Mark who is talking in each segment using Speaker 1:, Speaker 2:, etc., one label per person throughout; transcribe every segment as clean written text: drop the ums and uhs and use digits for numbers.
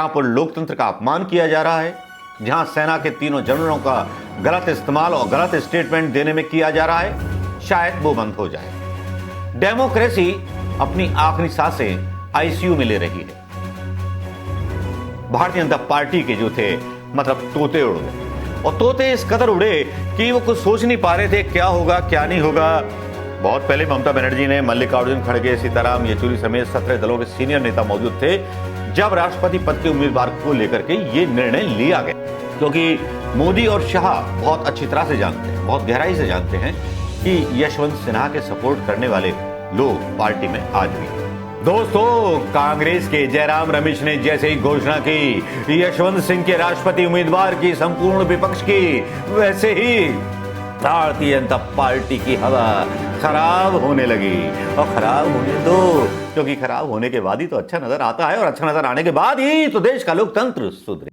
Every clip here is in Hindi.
Speaker 1: जहां पर लोकतंत्र का अपमान किया जा रहा है, जहां सेना के तीनों जनरलों का गलत इस्तेमाल और गलत स्टेटमेंट देने में किया जा रहा है, शायद वो बंद हो जाए। डेमोक्रेसी अपनी आखिरी सांसें आईसीयू में ले रही है। भारतीय जनता पार्टी के जो थे मतलब तोते उड़ गए, और तोते इस कदर उड़े कि वो कुछ सोच नहीं पा रहे थे क्या होगा क्या नहीं होगा। बहुत पहले ममता बनर्जी ने, मल्लिकार्जुन खड़गे, सीताराम येचुरी समेत 17 दलों के सीनियर नेता मौजूद थे जब राष्ट्रपति पद के उम्मीदवार को लेकर के ये निर्णय लिया गया, क्योंकि मोदी और शाह बहुत अच्छी तरह से जानते हैं, बहुत गहराई से जानते हैं कि यशवंत सिन्हा के सपोर्ट करने वाले लोग पार्टी में आज भी हैं। दोस्तों, कांग्रेस के जयराम रमेश ने जैसे ही घोषणा की यशवंत सिंह के राष्ट्रपति उम्मीदवार की संपूर्ण विपक्ष की, वैसे ही भारतीय जनता पार्टी की हवा खराब होने लगी। और खराब होने दो, क्योंकि खराब होने के बाद ही तो अच्छा नजर आता है, और अच्छा नजर आने के बाद ही तो देश का लोकतंत्र सुधरे।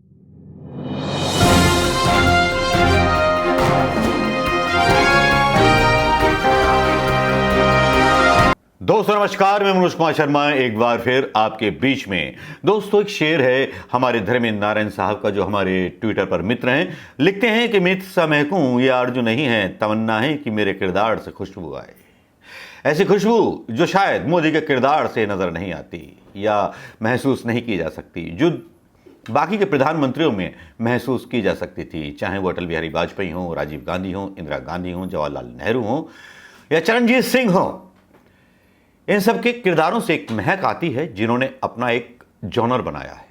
Speaker 1: दोस्तों नमस्कार, मैं मनोज कुमार शर्मा एक बार फिर आपके बीच में। दोस्तों, एक शेर है हमारे धर्मेंद्र नारायण साहब का, जो हमारे ट्विटर पर मित्र हैं। लिखते हैं कि मित्र सा महकूं ये आरजू नहीं है, तमन्ना है कि मेरे किरदार से खुशबू आए। ऐसी खुशबू जो शायद मोदी के किरदार से नजर नहीं आती या महसूस नहीं की जा सकती, जो बाकी के प्रधानमंत्रियों में महसूस की जा सकती थी, चाहे वो अटल बिहारी वाजपेयी हों, राजीव गांधी हों, इंदिरा गांधी हों, जवाहरलाल नेहरू हों या चरणजीत सिंह हों। इन सब के किरदारों से एक महक आती है जिन्होंने अपना एक जॉनर बनाया है।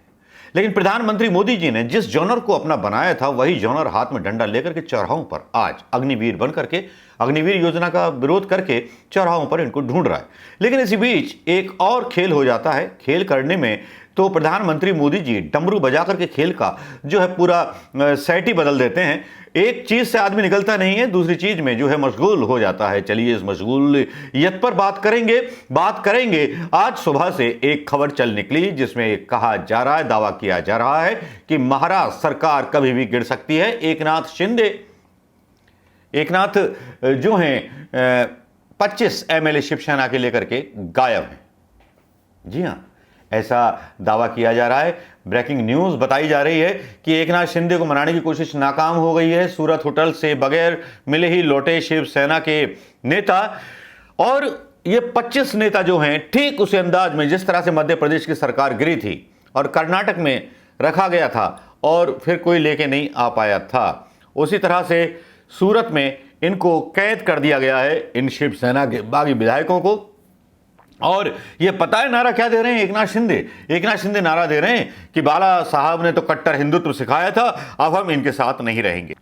Speaker 1: लेकिन प्रधानमंत्री मोदी जी ने जिस जॉनर को अपना बनाया था, वही जॉनर हाथ में डंडा लेकर के चौराहों पर आज अग्निवीर बन करके, अग्निवीर योजना का विरोध करके चौराहों पर इनको ढूंढ रहा है। लेकिन इसी बीच एक और खेल हो जाता है। खेल करने में तो प्रधानमंत्री मोदी जी डमरू बजा करके खेल का जो है पूरा सेट ही बदल देते हैं। एक चीज से आदमी निकलता नहीं है, दूसरी चीज में जो है मशगूल हो जाता है। चलिए इस मशगूलियत पर बात करेंगे। आज सुबह से एक खबर चल निकली जिसमें कहा जा रहा है, दावा किया जा रहा है कि महाराष्ट्र सरकार कभी भी गिर सकती है। एकनाथ जो हैं 25 एमएलए शिवसेना के लेकर के गायब हैं। जी हां, ऐसा दावा किया जा रहा है। ब्रेकिंग न्यूज बताई जा रही है कि एकनाथ शिंदे को मनाने की कोशिश नाकाम हो गई है। सूरत होटल से बगैर मिले ही लौटे शिवसेना के नेता, और ये 25 नेता जो हैं ठीक उसी अंदाज में जिस तरह से मध्य प्रदेश की सरकार गिरी थी और कर्नाटक में रखा गया था और फिर कोई लेके नहीं आ पाया था, उसी तरह से सूरत में इनको कैद कर दिया गया है, इन शिवसेना के बागी विधायकों को। और ये पता है नारा क्या दे रहे हैं एकनाथ शिंदे नारा दे रहे हैं कि बाला साहब ने तो कट्टर हिंदुत्व सिखाया था, अब हम इनके साथ नहीं रहेंगे।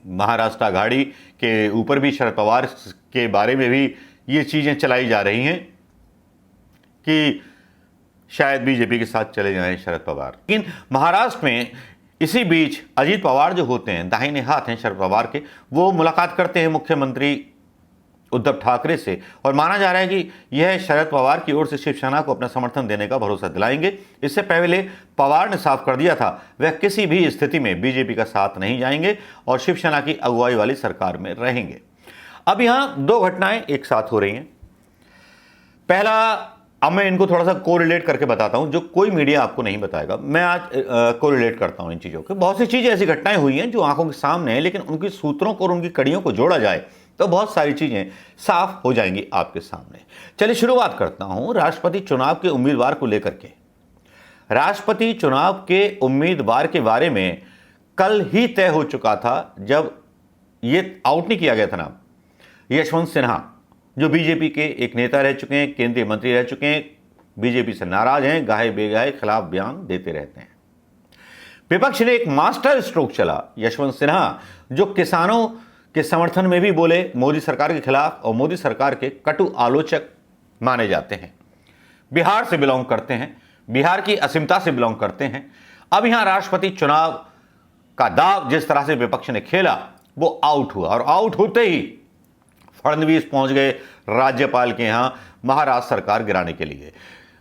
Speaker 1: महाराष्ट्र आघाड़ी के ऊपर भी शरद पवार के बारे में भी ये चीजें चलाई जा रही हैं कि शायद बीजेपी के साथ चले जाएं शरद पवार। लेकिन महाराष्ट्र में इसी बीच अजीत पवार जो होते हैं, दाहिने हाथ हैं शरद पवार के, वो मुलाकात करते हैं मुख्यमंत्री उद्धव ठाकरे से, और माना जा रहा है कि यह शरद पवार की ओर से शिवसेना को अपना समर्थन देने का भरोसा दिलाएंगे। इससे पहले पवार ने साफ कर दिया था वह किसी भी स्थिति में बीजेपी का साथ नहीं जाएंगे और शिवसेना की अगुवाई वाली सरकार में रहेंगे। अब यहां दो घटनाएं एक साथ हो रही हैं। पहला, अब मैं इनको थोड़ा सा कोरिलेट करके बताता हूं, जो कोई मीडिया आपको नहीं बताएगा। मैं आज कोरिलेट करता हूं इन चीजों के। बहुत सी चीजें ऐसी घटनाएं हुई हैं जो आंखों के सामने है, लेकिन उनकी सूत्रों को और उनकी कड़ियों को जोड़ा जाए तो बहुत सारी चीजें साफ हो जाएंगी आपके सामने। चलिए शुरुआत करता हूं राष्ट्रपति चुनाव के उम्मीदवार को लेकर के। राष्ट्रपति चुनाव के उम्मीदवार के बारे में कल ही तय हो चुका था, जब ये आउट नहीं किया गया था नाम, यशवंत सिन्हा, जो बीजेपी के एक नेता रह चुके हैं, केंद्रीय मंत्री रह चुके हैं, बीजेपी से नाराज हैं, गाहे बेगाहे खिलाफ बयान देते रहते हैं। विपक्ष ने एक मास्टर स्ट्रोक चला। यशवंत सिन्हा जो किसानों के समर्थन में भी बोले मोदी सरकार के खिलाफ, और मोदी सरकार के कटु आलोचक माने जाते हैं, बिहार से बिलोंग करते हैं, बिहार की असीमता से बिलोंग करते हैं। अब यहां राष्ट्रपति चुनाव का दाव जिस तरह से विपक्ष ने खेला वो आउट हुआ, और आउट होते ही फडणवीस पहुंच गए राज्यपाल के यहां महाराष्ट्र सरकार गिराने के लिए।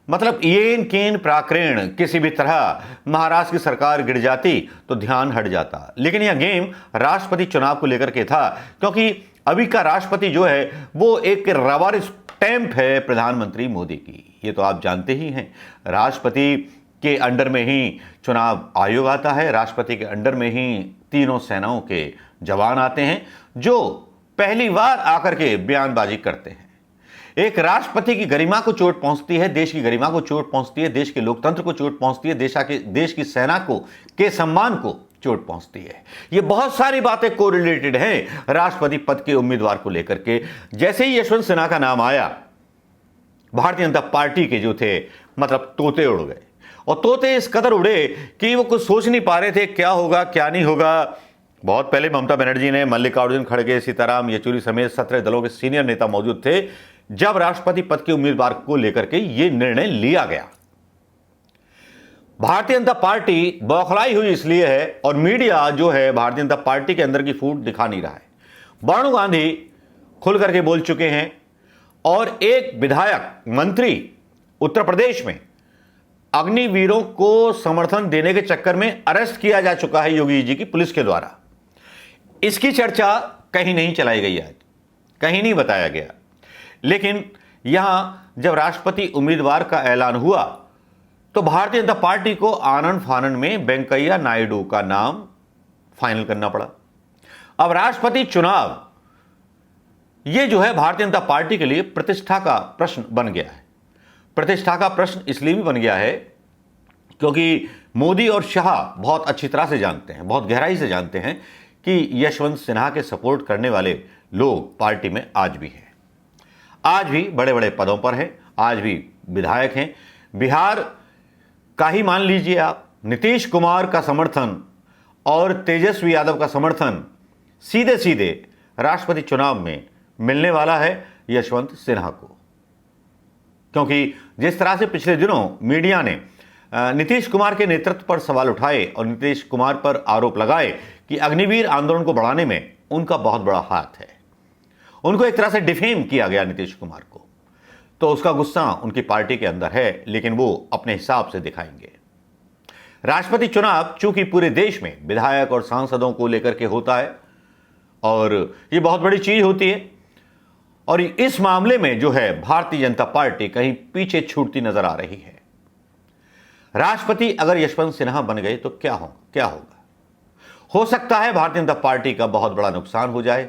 Speaker 1: मतलब येन केन प्राकृण किसी भी तरह महाराष्ट्र की सरकार गिर जाती तो ध्यान हट जाता। लेकिन यह गेम राष्ट्रपति चुनाव को लेकर के था, क्योंकि अभी का राष्ट्रपति जो है वो एक रबर स्टैंप है प्रधानमंत्री मोदी की। ये तो आप जानते ही हैं। राष्ट्रपति के अंडर में ही चुनाव आयोग आता है, राष्ट्रपति के अंडर में ही तीनों सेनाओं के जवान आते हैं जो पहली बार आकर के बयानबाजी करते हैं। एक राष्ट्रपति की गरिमा को चोट पहुंचती है, देश की गरिमा को चोट पहुंचती है, देश के लोकतंत्र को चोट पहुंचती है, देश की सेना के सम्मान को चोट पहुंचती है। ये बहुत सारी बातें कोरिलेटेड हैं राष्ट्रपति पद के उम्मीदवार को लेकर के। जैसे ही यशवंत सिन्हा का नाम आया, भारतीय जनता पार्टी के जो थे मतलब तोते उड़ गए, और तोते इस कदर उड़े कि वो कुछ सोच नहीं पा रहे थे क्या होगा क्या नहीं होगा। बहुत पहले ममता बनर्जी ने, मल्लिकार्जुन खड़गे, सीताराम येचुरी समेत 17 दलों के सीनियर नेता मौजूद थे जब राष्ट्रपति पद के उम्मीदवार को लेकर के यह निर्णय लिया गया। भारतीय जनता पार्टी बौखलाई हुई इसलिए है, और मीडिया जो है भारतीय जनता पार्टी के अंदर की फूट दिखा नहीं रहा है। बाणू गांधी खुल करके बोल चुके हैं, और एक विधायक मंत्री उत्तर प्रदेश में अग्निवीरों को समर्थन देने के चक्कर में अरेस्ट किया जा चुका है योगी जी की पुलिस के द्वारा। इसकी चर्चा कहीं नहीं चलाई गई, आज कहीं नहीं बताया गया। लेकिन यहां जब राष्ट्रपति उम्मीदवार का ऐलान हुआ तो भारतीय जनता पार्टी को आनन फानन में वेंकैया नायडू का नाम फाइनल करना पड़ा। अब राष्ट्रपति चुनाव ये जो है भारतीय जनता पार्टी के लिए प्रतिष्ठा का प्रश्न बन गया है। प्रतिष्ठा का प्रश्न इसलिए भी बन गया है क्योंकि मोदी और शाह बहुत अच्छी तरह से जानते हैं, बहुत गहराई से जानते हैं कि यशवंत सिन्हा के सपोर्ट करने वाले लोग पार्टी में आज भी हैं, आज भी बड़े बड़े पदों पर हैं, आज भी विधायक हैं। बिहार का ही मान लीजिए आप, नीतीश कुमार का समर्थन और तेजस्वी यादव का समर्थन सीधे सीधे राष्ट्रपति चुनाव में मिलने वाला है यशवंत सिन्हा को। क्योंकि जिस तरह से पिछले दिनों मीडिया ने नीतीश कुमार के नेतृत्व पर सवाल उठाए और नीतीश कुमार पर आरोप लगाए कि अग्निवीर आंदोलन को बढ़ाने में उनका बहुत बड़ा हाथ है, उनको एक तरह से डिफेम किया गया नीतीश कुमार को, तो उसका गुस्सा उनकी पार्टी के अंदर है, लेकिन वो अपने हिसाब से दिखाएंगे। राष्ट्रपति चुनाव चूंकि पूरे देश में विधायक और सांसदों को लेकर के होता है और ये बहुत बड़ी चीज होती है, और इस मामले में जो है भारतीय जनता पार्टी कहीं पीछे छूटती नजर आ रही है। राष्ट्रपति अगर यशवंत सिन्हा बन गए तो क्या होगा? हो सकता है भारतीय जनता पार्टी का बहुत बड़ा नुकसान हो जाए।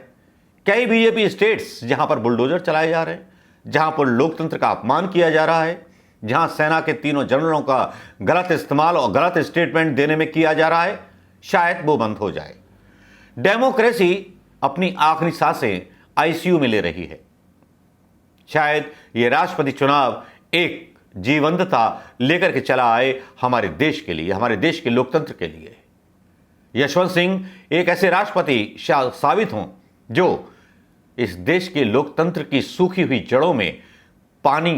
Speaker 1: कई बीजेपी स्टेट्स जहां पर बुलडोजर चलाए जा रहे हैं, जहां पर लोकतंत्र का अपमान किया जा रहा है, जहां सेना के तीनों जनरलों का गलत इस्तेमाल और गलत स्टेटमेंट देने में किया जा रहा है, शायद वो बंद हो जाए। डेमोक्रेसी अपनी आखिरी सांसें आईसीयू में ले रही है। शायद ये राष्ट्रपति चुनाव एक जीवंतता लेकर के चला आए हमारे देश के लिए, हमारे देश के लोकतंत्र के लिए। यशवंत सिंह एक ऐसे राष्ट्रपति साबित हों जो इस देश के लोकतंत्र की सूखी हुई जड़ों में पानी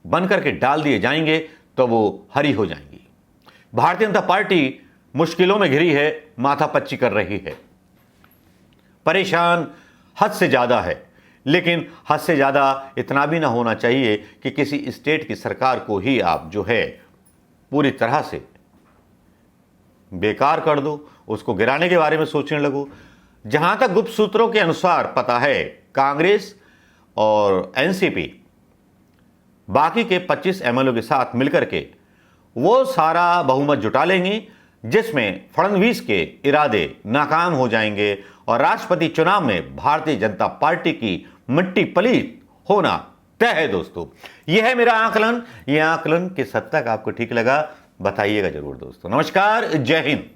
Speaker 1: बनकर के डाल दिए जाएंगे तो वो हरी हो जाएंगी। भारतीय जनता पार्टी मुश्किलों में घिरी है, माथापच्ची कर रही है, परेशान हद से ज्यादा है, लेकिन हद से ज्यादा इतना भी ना होना चाहिए कि किसी स्टेट की सरकार को ही आप जो है पूरी तरह से बेकार कर दो, उसको गिराने के बारे में सोचने लगो। जहां तक गुप्त सूत्रों के अनुसार पता है, कांग्रेस और एनसीपी बाकी के 25 एमएलओ के साथ मिलकर के वो सारा बहुमत जुटा लेंगे जिसमें फडणवीस के इरादे नाकाम हो जाएंगे और राष्ट्रपति चुनाव में भारतीय जनता पार्टी की मिट्टी पलीत होना तय है। दोस्तों, यह है मेरा आकलन। यह आकलन किस हद तक आपको ठीक लगा बताइएगा जरूर दोस्तों। नमस्कार, जय हिंद।